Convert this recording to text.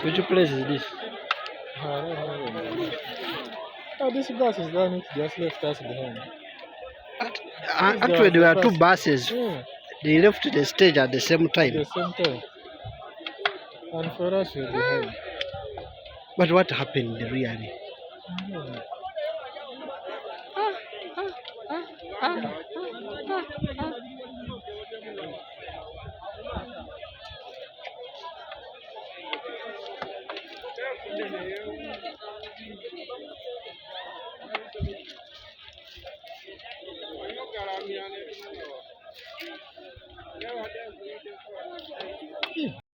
Which place is this? Oh, this bus is done. It just left us behind. Actually, there were two buses. Yeah, They left the stage at the same at time. the same time. And for us, we're behind. But what happened really?